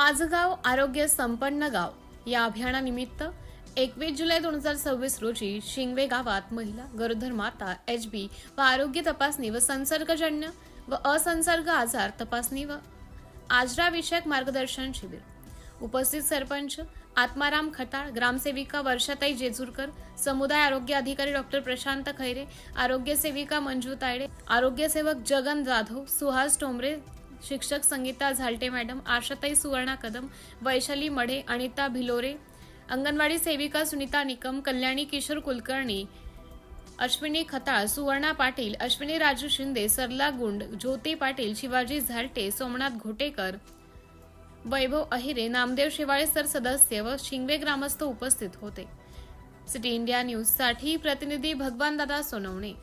माझं गाव आरोग्य संपन्न गाव या अभियानानिमित्त 21 जुलै 2026 रोजी शिंगवे गावात महिला, गरोदर माता, एचबी व आरोग्य तपासणी व संसर्गजन्य व असंसर्ग आजार तपासणी व आजरा विषयक मार्गदर्शन शिबिर. उपस्थित सरपंच आत्माराम खताळ, ग्रामसेविका वर्षाताई जेजूरकर, समुदाय आरोग्य अधिकारी डॉक्टर प्रशांत खैरे, आरोग्य सेविका मंजू तायडे, आरोग्य सेवक जगन जाधव, सुहास टोमरे, शिक्षक संगीता झालटे मॅडम, आशाताई सुवर्णा कदम, वैशाली मढे, अनिता भिलोरे, अंगणवाडी सेविका सुनीता निकम, कल्याणी किशोर कुलकर्णी, अश्विनी खताळ, सुवर्णा पाटील, अश्विनी राजू शिंदे, सरला गुंड, ज्योती पाटील, शिवाजी झालटे, सोमनाथ घोटेकर, वैभव अहिरे, नामदेव शेवाळे सर सदस्य व शिंगवे ग्रामस्थ उपस्थित होते. सिटी इंडिया न्यूज साठी प्रतिनिधी भगवानदादा सोनवणे.